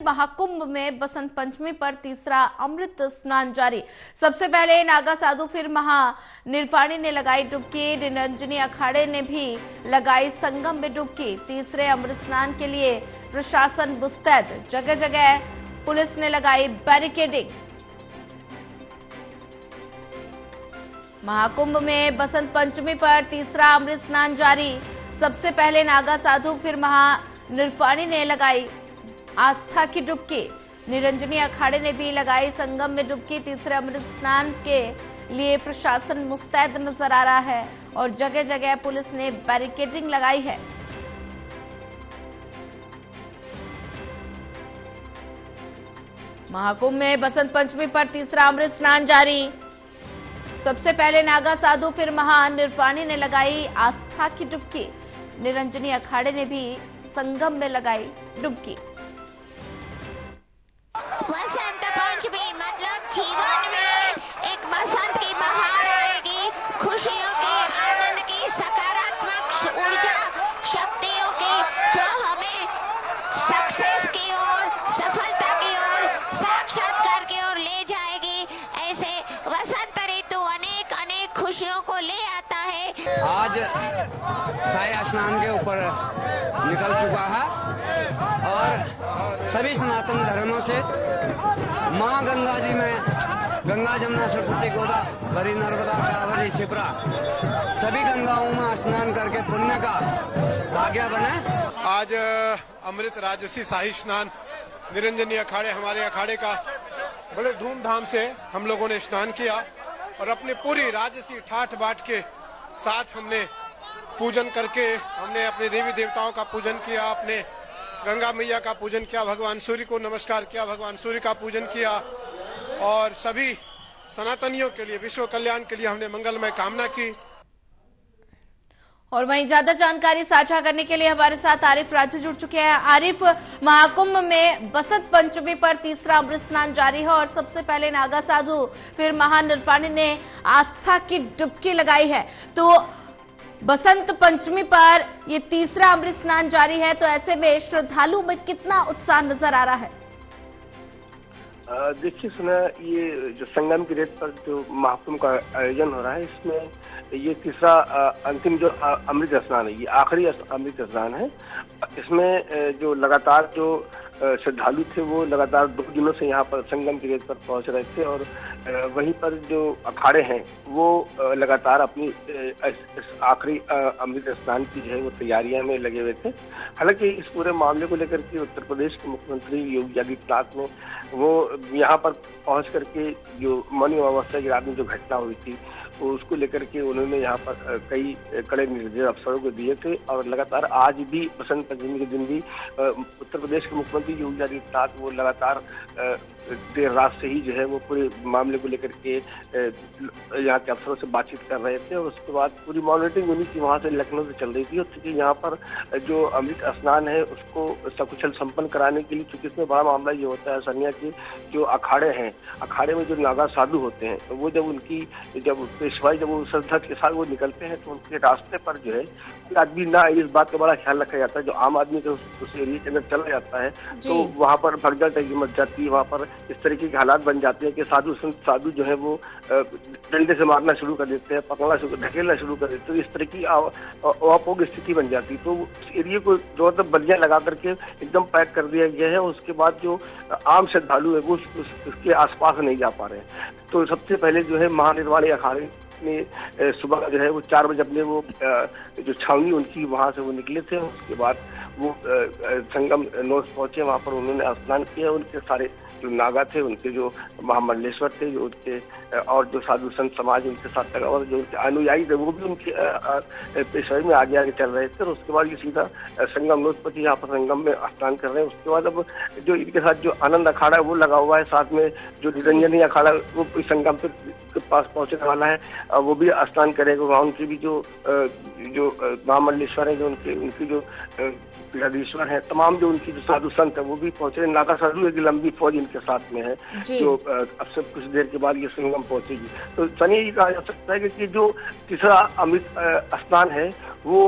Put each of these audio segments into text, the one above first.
महाकुंभ में बसंत पंचमी पर तीसरा अमृत स्नान जारी। सबसे पहले नागा साधु फिर महानिर्वाणी ने लगाई डुबकी। निरंजनी अखाड़े ने भी लगाई संगम में डुबकी। तीसरे अमृत स्नान के लिए प्रशासन मुस्तैद, जगह जगह पुलिस ने लगाई बैरिकेडिंग। महाकुंभ में बसंत पंचमी पर तीसरा अमृत स्नान जारी। सबसे पहले नागा साधु फिर महानिर्वाणी ने लगाई आस्था की डुबकी। निरंजनी अखाड़े ने भी लगाई संगम में डुबकी। तीसरे अमृत स्नान के लिए प्रशासन मुस्तैद नजर आ रहा है और जगह जगह पुलिस ने बैरिकेडिंग लगाई है। महाकुंभ में बसंत पंचमी पर तीसरा अमृत स्नान जारी। सबसे पहले नागा साधु फिर महानिर्वाणी ने लगाई आस्था की डुबकी। निरंजनी अखाड़े ने भी संगम में लगाई डुबकी। बसंत पंचमी मतलब जीवन में एक बसंत की बहार आएगी, खुशियों की, आनंद की, सकारात्मक ऊर्जा, शक्तियों की, जो हमें सक्सेस की ओर, सफलता की ओर, साक्षात्कार की ओर ले जाएगी। ऐसे बसंत ऋतु अनेक अनेक खुशियों को ले आता है। आज साया स्नान के ऊपर निकल चुका है और सभी सनातन धर्मों से मां गंगा जी में गंगा जमुना सरस्वती गोदावरी नर्मदा कावेरी क्षिप्रा सभी गंगाओं में स्नान करके पुण्य का भाग्य बने। आज अमृत राजसी शाही स्नान निरंजनी अखाड़े, हमारे अखाड़े का बड़े धूमधाम से हम लोगों ने स्नान किया और अपनी पूरी राजसी ठाठ बाट के साथ हमने पूजन करके हमने अपने देवी देवताओं का पूजन किया, अपने गंगा मैया का पूजन किया, भगवान सूर्य को नमस्कार किया, भगवान सूर्य का पूजन किया और सभी सनातनियों के लिए विश्व कल्याण के लिए हमने मंगलमय कामना की। और वहीं ज्यादा जानकारी साझा करने के लिए हमारे साथ आरिफ राजू जुड़ चुके हैं। आरिफ, महाकुंभ में बसंत पंचमी पर तीसरा अमृत स्नान जारी है और सबसे पहले नागा साधु फिर महानिर्वाणी ने आस्था की डुबकी लगाई है। तो बसंत पंचमी पर ये तीसरा अमृत स्नान जारी है, तो ऐसे में श्रद्धालु में कितना उत्साह नजर आ रहा है? देखिए सुना, ये जो संगम की रेत पर जो महाकुंभ का आयोजन हो रहा है, इसमें ये तीसरा अंतिम जो अमृत स्नान है, ये आखिरी अमृत स्नान है। इसमें जो लगातार जो श्रद्धालु थे वो लगातार 2 दिनों से यहाँ पर संगम की रेत पर पहुंच रहे थे और वहीं पर जो अखाड़े हैं वो लगातार अपनी आखिरी अमृत स्नान की जो है वो तैयारियां में लगे हुए थे। हालांकि इस पूरे मामले को लेकर के उत्तर प्रदेश के मुख्यमंत्री योगी आदित्यनाथ ने वो यहाँ पर पहुंच करके जो मौनी अमावस्या की रात में जो घटना हुई थी उसको लेकर के उन्होंने यहाँ पर कई कड़े निर्देश अफसरों को दिए थे और लगातार आज भी बसंत पंचमी के दिन भी उत्तर प्रदेश के मुख्यमंत्री योगी आदित्यनाथ वो लगातार देर रात से ही जो है वो पूरे मामले को लेकर के यहाँ के अफसरों से बातचीत कर रहे थे और उसके बाद पूरी मॉनिटरिंग उन्हीं की वहाँ से लखनऊ से चल रही थी। और चूंकि यहाँ पर जो अमृत स्नान है उसको सकुशल संपन्न कराने के लिए, चूंकि इसमें बड़ा मामला ये होता है सनिया की जो अखाड़े हैं, अखाड़े में जो नागा साधु होते हैं तो वो जब पेशवाई जब वो श्रद्धा के साथ वो निकलते हैं तो उनके रास्ते पर जो है आदमी ना इस बात का बड़ा ख्याल रखा जाता है। जो आम आदमी जो उस एरिया के अंदर चला जाता है तो वहाँ पर भगदड़ टगी मच जाती है, वहाँ पर इस तरीके के हालात बन जाते हैं कि साधु जो है वो डंडे से मारना शुरू कर देते हैं, ढकेलना शुरू कर देते हैं, इस तरह की अपोग स्थिति बन जाती है। तो उस एरिया को जो बल्लियां लगा करके एकदम पैक कर दिया गया है। उसके बाद जो आम श्रद्धालु है वो उसके आसपास नहीं जा पा रहे हैं। तो सबसे पहले जो है महानिर्वाणी अखाड़े में सुबह जो है वो 4 बजे अपने वो जो छावनी उनकी वहाँ से वो निकले थे। उसके बाद वो संगम नोस पहुंचे, वहाँ पर उन्होंने स्नान किया। उनके सारे जो नागा थे, उनके जो महामंडलेश्वर थे, जो उनके और जो साधु संत समाज उनके साथ लगा और जो उनके अनुयायी थे वो भी उनके पेशवाई में आगे आगे चल रहे थे। और उसके बाद ये सीधा संगम नोस पहुंचे, यहाँ पर संगम में स्नान कर रहे हैं। उसके बाद अब जो इनके साथ जो आनंद अखाड़ा है वो लगा हुआ है, साथ में जो निरंजनी अखाड़ा वो संगम के पास पहुंचने वाला है, वो भी स्नान करेगा। वहाँ उनकी भी जो महामंडलेश्वर है, जो उनकी जो पीठाधीश्वर हैं, तमाम जो उनकी जो साधु संत है वो भी पहुंचे। नागा साधु एक लंबी फौज इनके साथ में है जो अब से कुछ देर के बाद ये संगम पहुंचेगी। तो सनी ये कहा जा सकता है कि जो तीसरा अमृत स्नान है वो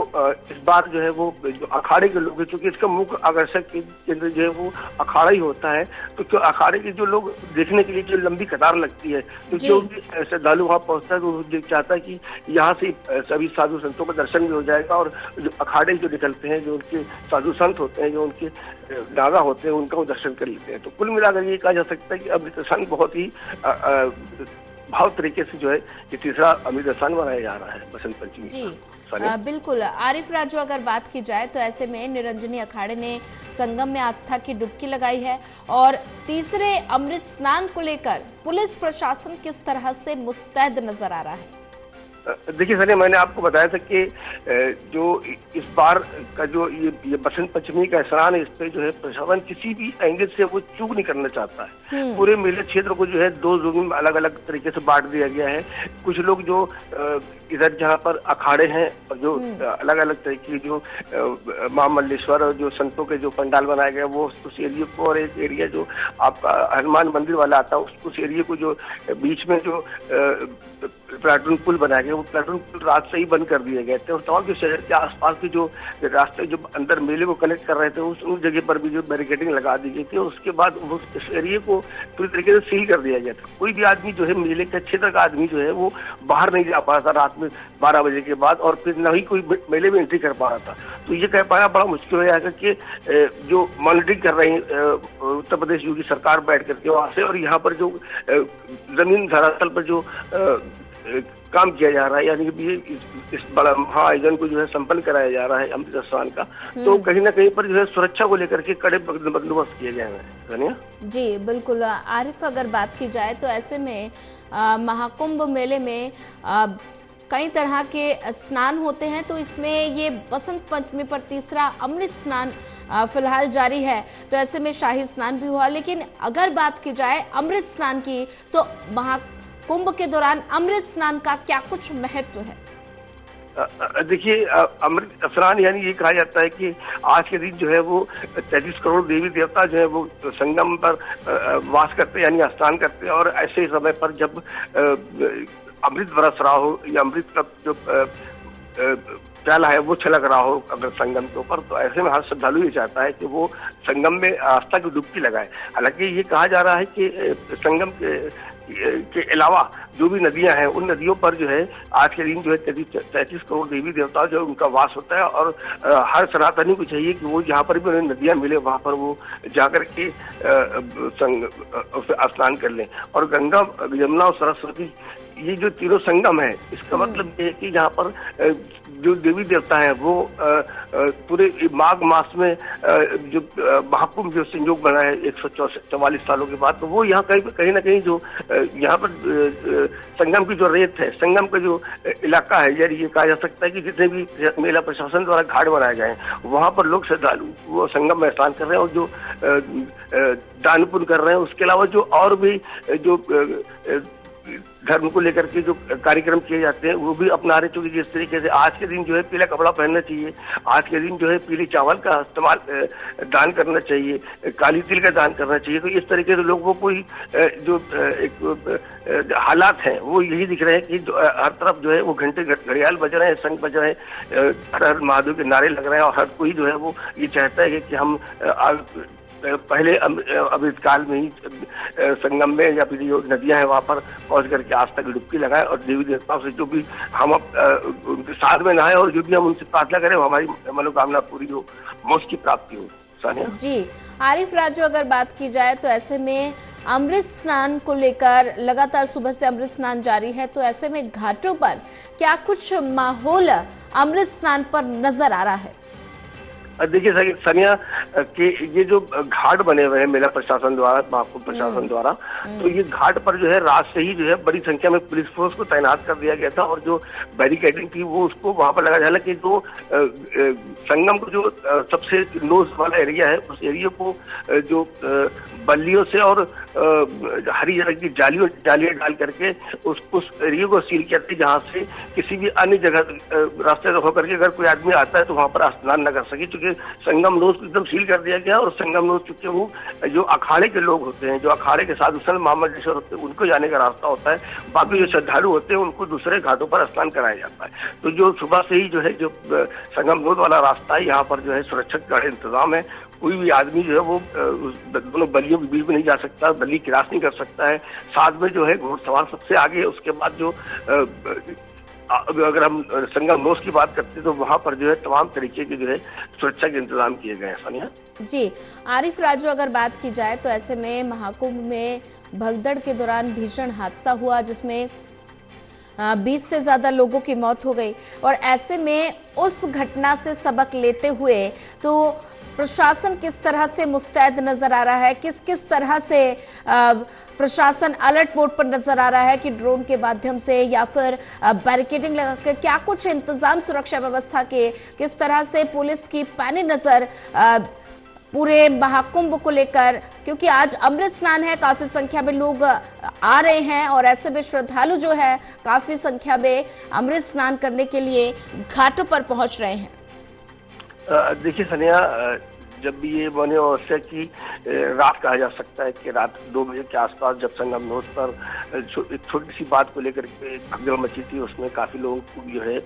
इस बार जो है वो जो अखाड़े के लोग हैं, क्योंकि इसका मुख्य आकर्षक केंद्र जो है वो अखाड़ा ही होता है, तो जो अखाड़े के जो लोग देखने के लिए जो लंबी कतार लगती है, तो जो भी श्रद्धालु वहाँ पहुंचता है तो वो चाहता है कि यहाँ से सभी साधु संतों का दर्शन भी हो जाएगा और जो अखाड़े जो निकलते हैं, जो उनके साधु संत होते हैं, जो उनके नागा होते हैं, उनका वो दर्शन कर लेते हैं। तो कुल मिलाकर ये कहा जा सकता है कि अमृत स्नान बहुत ही भाव तरीके से जो है ये तीसरा अमृत स्नान मनाया जा रहा है बसंत पंचमी। जी बिल्कुल आरिफ राजू, अगर बात की जाए तो ऐसे में निरंजनी अखाड़े ने संगम में आस्था की डुबकी लगाई है और तीसरे अमृत स्नान को लेकर पुलिस प्रशासन किस तरह से मुस्तैद नजर आ रहा है? देखिए सर, मैंने आपको बताया था कि जो इस बार का जो ये बसंत पंचमी का स्नान है, इस पे जो है प्रशासन किसी भी एंगल से वो चूक नहीं करना चाहता है। पूरे मेले क्षेत्र को जो है 2 जोन में अलग अलग तरीके से बांट दिया गया है। कुछ लोग जो इधर जहाँ पर अखाड़े हैं और जो अलग अलग तरीके की जो महामल्लेश्वर और जो संतों के जो पंडाल बनाए गए वो उस एरिया को, और एक एरिया जो आपका हनुमान मंदिर वाला आता है उस एरिया को जो बीच में जो प्लाटून पुल बनाया गया, वो प्लाटून पुल रात से ही बंद कर दिए गए थे और तमाम जो शहर के आसपास के जो रास्ते जो अंदर मेले को कनेक्ट कर रहे थे उस जगह पर भी जो बैरिकेडिंग लगा दी गई थी। उसके बाद उस एरिया को पूरी तरीके से सील कर दिया गया था। कोई भी आदमी जो है मेले के क्षेत्र का आदमी जो है वो बाहर नहीं जा पा रहा था रात में 12 बजे के बाद, और फिर न ही कोई मेले में एंट्री कर पा रहा था। तो ये कह पाना बड़ा मुश्किल हो जाएगा कि जो मॉनिटरिंग कर रही उत्तर प्रदेश योगी सरकार बैठ करके वहां से, और यहाँ पर जो जमीन धरातल पर जो काम किया जा रहा है, यानी कि इस बड़ा महाआयोजन को जो है संपन्न कराया जा रहा है अमृत स्नान का, तो कहीं ना कहीं पर जो है सुरक्षा को लेकर के कड़े बंदोबस्त किए गए हैं। जी बिल्कुल आरिफ, अगर बात की जाए तो ऐसे में महाकुंभ मेले में कई तरह के स्नान होते हैं, तो इसमें ये बसंत पंचमी पर तीसरा अमृत स्नान फिलहाल जारी है। तो ऐसे में शाही स्नान भी हुआ, लेकिन अगर बात की जाए अमृत स्नान की तो महाकुंभ के दौरान अमृत स्नान का क्या कुछ महत्व है? देखिए, अमृत स्नान यानी ये कहा जाता है कि आज के दिन जो है वो 33 करोड़ देवी देवता जो है वो संगम पर वास करते हैं, यानी स्नान करते हैं, और ऐसे समय पर जब अमृत बरस रहा हो या अमृत का जो प्याला है वो छलक रहा हो अगर संगम के ऊपर, तो ऐसे में हर श्रद्धालु ये चाहता है कि वो संगम में आस्था की डुबकी लगाए। हालांकि ये कहा जा रहा है कि संगम के अलावा जो भी नदियां हैं उन नदियों पर जो है आज के दिन जो है 33 करोड़ देवी देवता जो है उनका वास होता है, और हर सनातनी को चाहिए कि वो जहाँ पर भी उन्हें नदियां मिले वहां पर वो जाकर के स्नान कर लें। और गंगा, यमुना और सरस्वती ये जो तीनों संगम है, इसका मतलब ये है कि जहाँ पर जो देवी देवता हैं वो पूरे माघ मास में जो महाकुंभ जो संयोग बना है 144 सालों के बाद, तो वो यहाँ कहीं ना कहीं जो यहाँ पर संगम की जो रेत है, संगम का जो इलाका है, यानी ये कहा जा सकता है कि जितने भी मेला प्रशासन द्वारा घाट बनाए गए हैं वहाँ पर लोग श्रद्धालु वो संगम में स्नान कर रहे हैं और जो दान पुण्य कर रहे हैं। उसके अलावा जो और भी जो धर्म को लेकर के जो कार्यक्रम किए जाते हैं वो भी अपना रहे, क्योंकि जिस तरीके से आज के दिन जो है पीला कपड़ा पहनना चाहिए, आज के दिन जो है पीले चावल का इस्तेमाल दान करना चाहिए, काली तिल का दान करना चाहिए। तो इस तरीके से लोगों को जो एक हालात हैं वो यही दिख रहे हैं कि हर तरफ जो है वो घंटे घड़ियाल बज रहे हैं, शंख बज रहे हैं, हर हर महादेव के नारे लग रहे हैं, और हर कोई जो है वो ये चाहता है कि हम पहले अमृत काल में ही संगम में या फिर जो नदियां हैं वहां पर पहुंच करके आस्था की डुबकी लगाएं और देवी देवताओं से जो भी हम उनके साथ में नहाए और जो भी हम उनसे प्रार्थना करें हमारी मनोकामना पूरी हो, मोक्ष की प्राप्ति हो। सानिया जी, आरिफ राजू, अगर बात की जाए तो ऐसे में अमृत स्नान को लेकर लगातार सुबह से अमृत स्नान जारी है, तो ऐसे में घाटों पर क्या कुछ माहौल अमृत स्नान पर नजर आ रहा है? देखिए सानिया कि ये जो घाट बने हुए हैं मेला प्रशासन द्वारा, महाकुंभ प्रशासन द्वारा, तो ये घाट पर जो है रात से ही जो है बड़ी संख्या में पुलिस फोर्स को तैनात कर दिया गया था, और जो बैरिकेडिंग थी वो उसको वहां पर लगा जाना कि जो संगम को जो सबसे नोज वाला एरिया है उस एरिया को जो बल्लियों से और हरी रंग की जालियां डाल करके उस एरिया को सील किया था, जहाँ से किसी भी अन्य जगह रास्ते से होकर के अगर कोई आदमी आता है तो वहां पर स्नान न कर सके, क्योंकि संगम रोड को एकदम सील कर दिया गया। और संगम रोड चूंकि वो जो अखाड़े के लोग होते हैं, जो अखाड़े के साधु संत महामंडलेश्वर होते हैं, उनको जाने का रास्ता होता है। बाकी जो श्रद्धालु होते हैं उनको दूसरे घाटों पर स्नान कराया जाता है। तो जो सुबह से ही जो है, जो संगम रोड वाला रास्ता है, यहाँ पर जो है सुरक्षा का कड़े इंतजाम है। कोई भी आदमी जो है वो दोनों बलियों के बीच में नहीं जा सकता, बली क्रॉस नहीं कर सकता है। साथ में जो है घोड़सवार सबसे आगे, उसके बाद जो अगर हम संगम रोड की बात करते हैं तो वहां पर जो है तमाम तरीके के जो है सुरक्षा के इंतजाम किए गए हैं। सानिया जी, आरिफ राजू, अगर बात की जाए तो ऐसे में महाकुंभ में भगदड़ के दौरान भीषण हादसा हुआ जिसमें 20 से ज्यादा लोगों की मौत हो गई, और ऐसे में उस घटना से सबक लेते हुए तो प्रशासन किस तरह से मुस्तैद नजर आ रहा है, किस किस तरह से प्रशासन अलर्ट मोड पर नजर आ रहा है कि ड्रोन के माध्यम से या फिर बैरिकेडिंग लगाकर क्या कुछ इंतजाम सुरक्षा व्यवस्था के, किस तरह से पुलिस की पैनी नजर पूरे महाकुंभ को लेकर, क्योंकि आज अमृत स्नान है, काफी संख्या में लोग आ रहे हैं और ऐसे में श्रद्धालु जो है काफी संख्या में अमृत स्नान करने के लिए घाटों पर पहुंच रहे हैं। देखिए सनिया, जब भी ये बने अवश्य की रात कहा जा सकता है कि रात 2 बजे के आसपास जब संगम रोड पर एक छोटी सी बात को लेकर के भगदड़ मची थी, उसमें काफी लोगों को जो है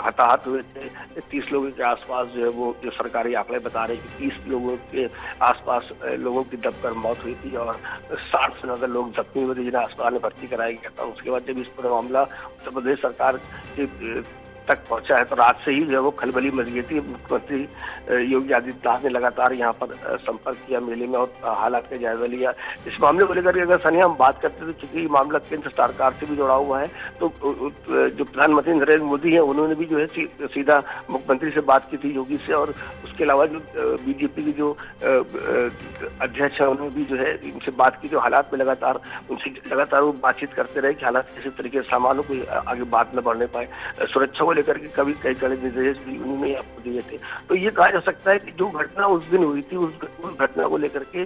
हताहत हुए थे। 30 लोगों के आसपास जो है वो जो सरकारी आंकड़े बता रहे हैं कि 30 लोगों के आसपास लोगों की दबकर मौत हुई थी और 60 से ज्यादा लोग जख्मी हुए थे जिन्हें अस्पताल में भर्ती कराया गया था। उसके बाद जब इस पूरा मामला उत्तर प्रदेश सरकार के तक पहुंचा है तो रात से ही जो है वो खलबली मच गई थी। मुख्यमंत्री योगी आदित्यनाथ ने लगातार यहाँ पर संपर्क किया मेले में और हालात का जायजा लिया। इस मामले को लेकर अगर सनी हम बात करते तो चूंकि मामला केंद्र सरकार से भी जुड़ा हुआ है, तो जो प्रधानमंत्री नरेंद्र मोदी है उन्होंने भी जो है सीधा मुख्यमंत्री से बात की थी, योगी से, और उसके अलावा जो बीजेपी के जो अध्यक्ष है उन्होंने भी जो है इनसे बात की। जो हालात में लगातार वो बातचीत करते रहे कि हालात किसी तरीके से सामानों को आगे बात न बढ़ने पाए। सुरक्षा को लेकर के कभी कई कड़े निर्देश भी उन्होंने आपको दिए थे। तो ये कहा जा सकता है कि जो घटना उस दिन हुई थी उस घटना को लेकर के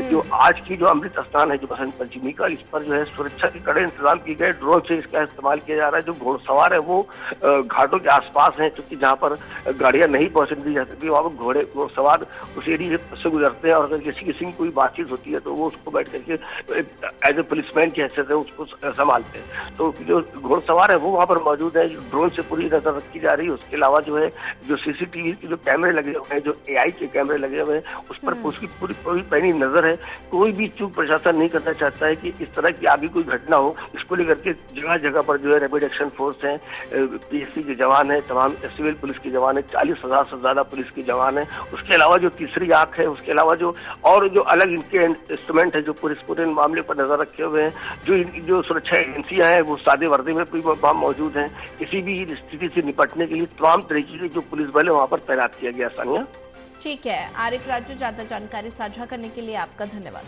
जो आज की जो अमृत स्नान है जो बसंत पंचमी का, इस पर जो है सुरक्षा के कड़े इंतजाम किए गए। ड्रोन से इसका इस्तेमाल किया जा रहा है। जो घोड़सवार है वो घाटों के आसपास हैं, क्योंकि जहाँ पर गाड़ियां नहीं पहुंचने दी जा सकती वहाँ पर घोड़सवार उस एरिया से गुजरते हैं और अगर किसी की कोई बातचीत होती है तो वो उसको बैठ करके एज ए पुलिसमैन की हैसियत है उसको संभालते हैं। तो जो घोड़सवार है वो वहाँ पर मौजूद है। ड्रोन से पूरी नजर रखी जा रही है। उसके अलावा जो है जो सीसीटीवी के जो कैमरे लगे हुए हैं, जो एआई के कैमरे लगे हुए हैं, उस पर उसकी पूरी पैनी नजर है। कोई भी चूक प्रशासन नहीं करना चाहता है कि इस तरह की आगे कोई घटना हो। इसको लेकर के जगह जगह पर जो है रैपिड एक्शन फोर्स है, पीएससी के जवान है, तमाम सिविल पुलिस के जवान है, 40,000 से ज्यादा पुलिस के जवान है। उसके अलावा जो तीसरी आंख है, उसके अलावा जो और जो अलग इनके इंस्ट्रूमेंट है जो पूरे मामले पर नजर रखे हुए हैं। जो सुरक्षा एजेंसियां हैं वो सादे वर्दी में वहां मौजूद हैं। किसी भी स्थिति से निपटने के लिए तमाम तरीके के जो पुलिस बल है वहां पर तैनात किया गया। सानिया, ठीक है आरिफ राजू, ज्यादा जानकारी साझा करने के लिए आपका धन्यवाद।